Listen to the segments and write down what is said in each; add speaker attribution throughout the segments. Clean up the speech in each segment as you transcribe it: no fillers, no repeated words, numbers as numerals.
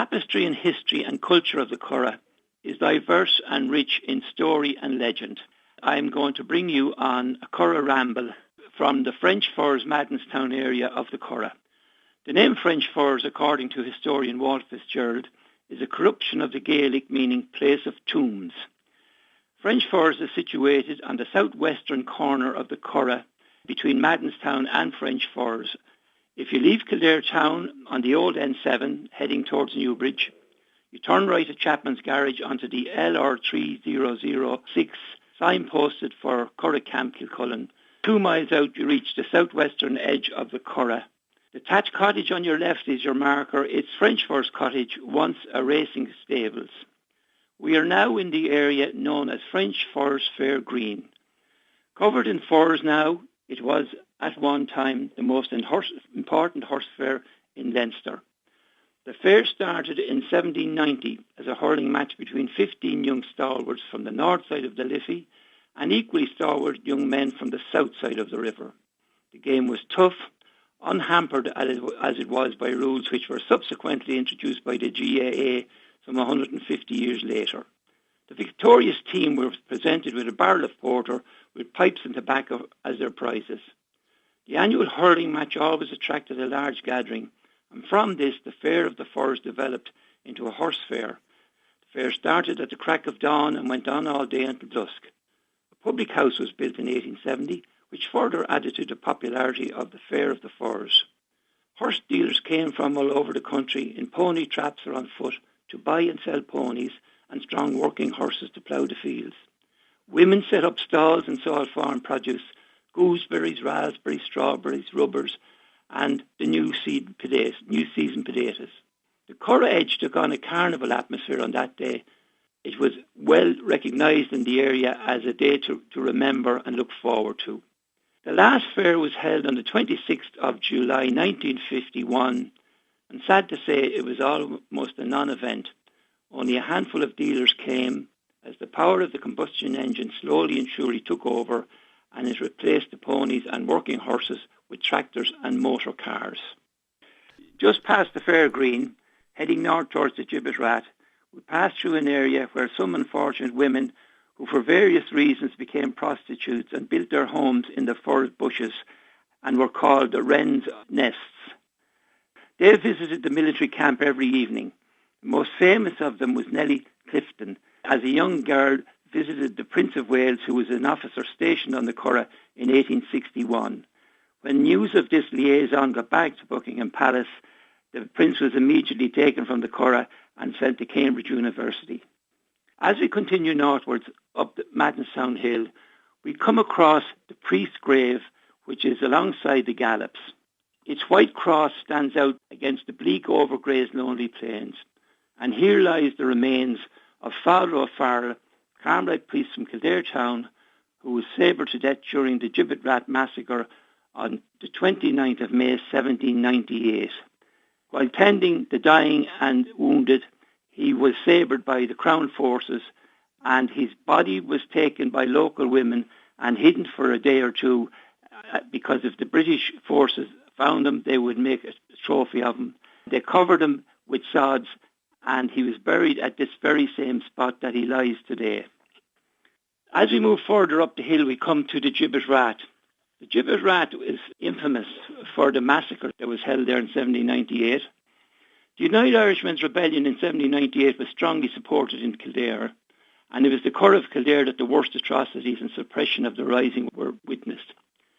Speaker 1: tapestry and history and culture of the Curragh is diverse and rich in story and legend. I'm going to bring you on a Curragh ramble from the French Firs Madenstown area of the Curragh. The name French Firs, according to historian Walt Fitzgerald, is a corruption of the Gaelic meaning place of tombs. French Firs is situated on the southwestern corner of the Curragh between Madenstown and French Firs. If you leave Kildare town on the old N7 heading towards Newbridge, you turn right at Chapman's Garage onto the LR 3006 signposted for Curragh Camp Kilcullen. 2 miles out you reach the southwestern edge of the Curragh. The thatched cottage on your left is your marker. It's French Firs Cottage, once a racing stables. We are now in the area known as French Firs Fair Green. Covered in firs now, it was at one time the most important horse fair in Leinster. The fair started in 1790 as a hurling match between 15 young stalwarts from the north side of the Liffey and equally stalwart young men from the south side of the river. The game was tough, unhampered as it was by rules which were subsequently introduced by the GAA some 150 years later. The victorious team were presented with a barrel of porter with pipes and tobacco as their prizes. The annual hurling match always attracted a large gathering, and from this the Fair of the Firs developed into a horse fair. The fair started at the crack of dawn and went on all day until dusk. A public house was built in 1870, which further added to the popularity of the Fair of the Firs. Horse dealers came from all over the country in pony traps or on foot to buy and sell ponies and strong working horses to plough the fields. Women set up stalls and sold farm produce, gooseberries, raspberries, strawberries, rubbers, and the new season potatoes. The Curragh Edge took on a carnival atmosphere on that day. It was well recognised in the area as a day to remember and look forward to. The last fair was held on the 26th of July 1951, and sad to say it was almost a non-event. Only a handful of dealers came as the power of the combustion engine slowly and surely took over, and it replaced the ponies and working horses with tractors and motor cars. Just past the fair green, heading north towards the Gibbet Rat, we passed through an area where some unfortunate women who for various reasons became prostitutes and built their homes in the furze bushes and were called the wren's nests. They visited the military camp every evening. The most famous of them was Nellie Clifton. As a young girl, visited the Prince of Wales, who was an officer stationed on the Curragh in 1861. When news of this liaison got back to Buckingham Palace, the Prince was immediately taken from the Curragh and sent to Cambridge University. As we continue northwards up the Madenstown Hill, we come across the priest's grave, which is alongside the gallops. Its white cross stands out against the bleak overgrazed lonely plains, and here lies the remains of Father O'Farrell, Carmelite priest from Kildare town, who was sabred to death during the Gibbet Rat massacre on the 29th of May 1798. While tending the dying and wounded, he was sabred by the Crown forces, and his body was taken by local women and hidden for a day or two, because if the British forces found him, they would make a trophy of him. They covered him with sods, and he was buried at this very same spot that he lies today. As we move further up the hill, we come to the Gibbet Rat. The Gibbet Rat is infamous for the massacre that was held there in 1798. The United Irishmen's rebellion in 1798 was strongly supported in Kildare, and it was the Curragh of Kildare that the worst atrocities and suppression of the rising were witnessed.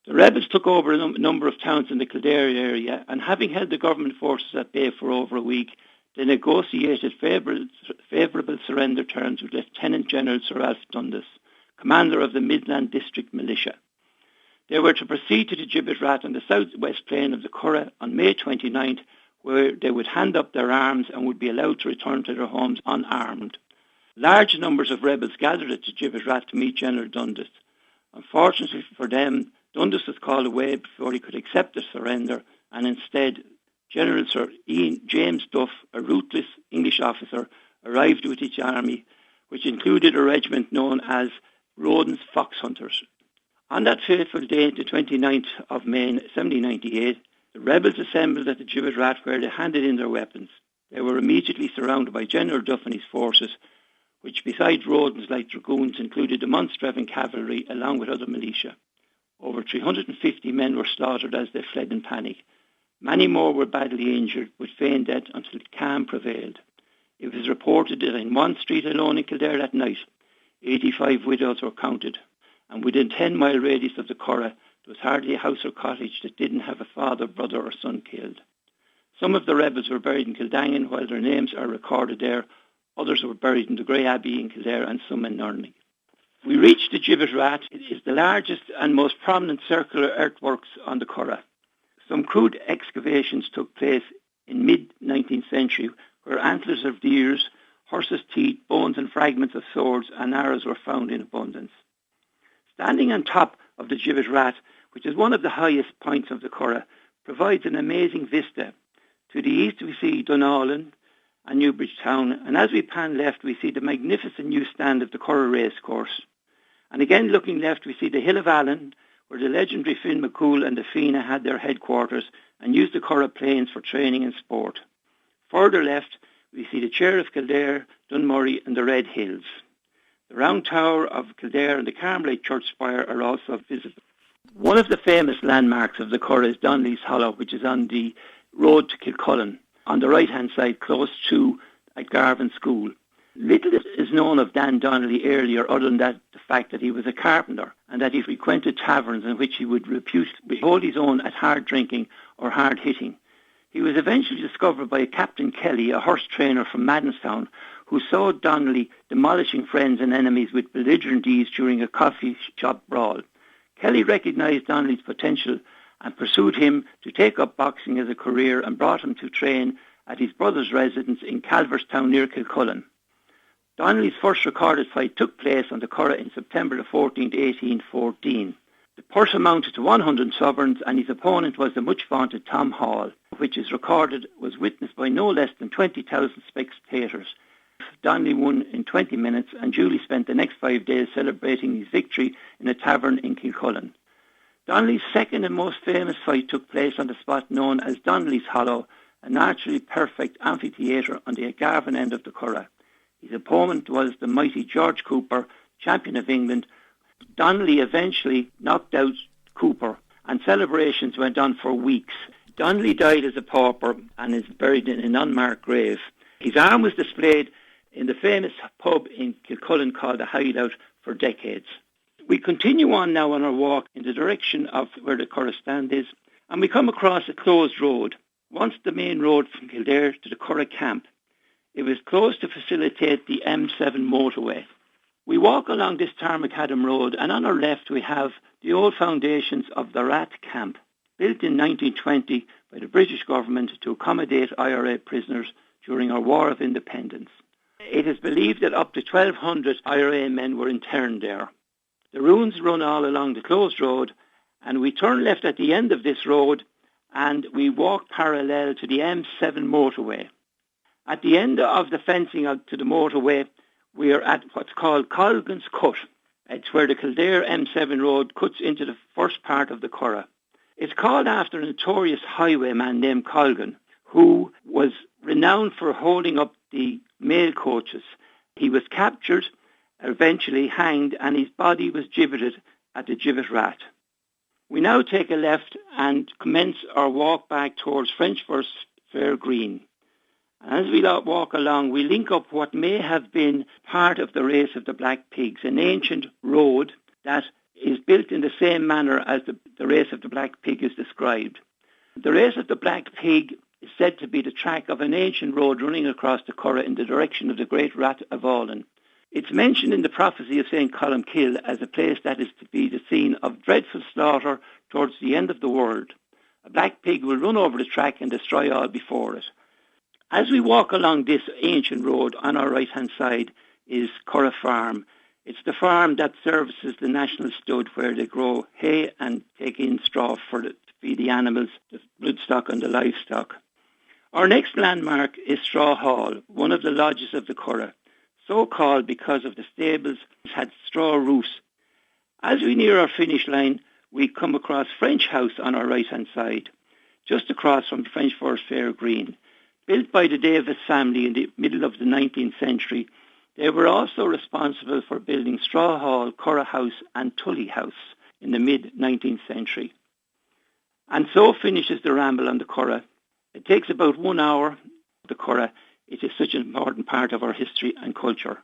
Speaker 1: The rebels took over a number of towns in the Kildare area, and having held the government forces at bay for over a week, they negotiated favourable surrender terms with Lieutenant General Sir Alf Dundas, commander of the Midland District Militia. They were to proceed to the Gibbet Rat on the southwest plain of the Curragh on May 29th, where they would hand up their arms and would be allowed to return to their homes unarmed. Large numbers of rebels gathered at the Gibbet Rat to meet General Dundas. Unfortunately for them, Dundas was called away before he could accept the surrender, and instead General Sir James Duff, a ruthless English officer, arrived with his army, which included a regiment known as Roden's Fox Hunters. On that fateful day, the 29th of May 1798, the rebels assembled at the Gibbet Rat, where they handed in their weapons. They were immediately surrounded by General Duff and his forces, which besides rodents like dragoons included the Munster cavalry along with other militia. Over 350 men were slaughtered as they fled in panic. Many more were badly injured, with feigned death until calm prevailed. It was reported that in one street alone in Kildare that night, 85 widows were counted, and within 10-mile radius of the Curragh, there was hardly a house or cottage that didn't have a father, brother or son killed. Some of the rebels were buried in Kildangan, while their names are recorded there. Others were buried in the Grey Abbey in Kildare and some in Nurney. We reached the Gibbet Rat. It is the largest and most prominent circular earthworks on the Curragh. Some crude excavations took place in mid-19th century where antlers of deers, horses' teeth, bones and fragments of swords and arrows were found in abundance. Standing on top of the Gibbet Rat, which is one of the highest points of the Curragh, provides an amazing vista. To the east we see Dunallen and Newbridge Town, and as we pan left we see the magnificent new stand of the Curragh Racecourse. And again looking left we see the Hill of Allen, where the legendary Finn McCool and the Fianna had their headquarters and used the Curragh Plains for training and sport. Further left we see the Chair of Kildare, Dunmurry and the Red Hills. The Round Tower of Kildare and the Carmelite Church spire are also visible. One of the famous landmarks of the Curragh is Donnelly's Hollow, which is on the road to Kilcullen, on the right-hand side, close to at Garvan School. Little is known of Dan Donnelly earlier, other than the fact that he was a carpenter and that he frequented taverns in which he would hold his own at hard drinking or hard hitting. He was eventually discovered by Captain Kelly, a horse trainer from Maddenstown, who saw Donnelly demolishing friends and enemies with belligerent ease during a coffee shop brawl. Kelly recognised Donnelly's potential and pursued him to take up boxing as a career and brought him to train at his brother's residence in Calverstown near Kilcullen. Donnelly's first recorded fight took place on the Curragh in September the 14th, 1814. The purse amounted to 100 sovereigns and his opponent was the much vaunted Tom Hall, which is recorded was witnessed by no less than 20,000 spectators. Donnelly won in 20 minutes and duly spent the next 5 days celebrating his victory in a tavern in Kilcullen. Donnelly's second and most famous fight took place on the spot known as Donnelly's Hollow, a naturally perfect amphitheatre on the Garvan end of the Curragh. His opponent was the mighty George Cooper, champion of England. Donnelly eventually knocked out Cooper, and celebrations went on for weeks. Donnelly died as a pauper and is buried in an unmarked grave. His arm was displayed in the famous pub in Kilcullen called the Hideout for decades. We continue on now on our walk in the direction of where the Curragh stand is, and we come across a closed road, once the main road from Kildare to the Curragh camp. It was closed to facilitate the M7 motorway. We walk along this Tarmacadam road, and on our left we have the old foundations of the Rat camp, built in 1920 by the British government to accommodate IRA prisoners during our War of Independence. It is believed that up to 1,200 IRA men were interned there. The ruins run all along the closed road, and we turn left at the end of this road and we walk parallel to the M7 motorway. At the end of the fencing out to the motorway, we are at what's called Colgan's Cut. It's where the Kildare M7 road cuts into the first part of the Curragh. It's called after a notorious highwayman named Cargon, who was renowned for holding up the mail coaches. He was captured, eventually hanged, and his body was gibbeted at the Gibbet Rat. We now take a left and commence our walk back towards French Fair Green. As we walk along, we link up what may have been part of the Race of the Black Pigs, an ancient road that is built in the same manner as the Race of the Black Pig is described. The Race of the Black Pig is said to be the track of an ancient road running across the Curragh in the direction of the Great Rat of Aulin. It's mentioned in the prophecy of St. Columkill as a place that is to be the scene of dreadful slaughter towards the end of the world. A black pig will run over the track and destroy all before it. As we walk along this ancient road, on our right-hand side is Curragh Farm. It's the farm that services the National Stud, where they grow hay and take in straw to feed the animals, the bloodstock and the livestock. Our next landmark is Straw Hall, one of the lodges of the Curragh, so called because of the stables had straw roofs. As we near our finish line, we come across French House on our right-hand side, just across from French Fair Green. Built by the Davis family in the middle of the 19th century, they were also responsible for building Straw Hall, Curragh House and Tully House in the mid-19th century. And so finishes the ramble on the Curragh. It takes about 1 hour. The Curragh, it is such an important part of our history and culture.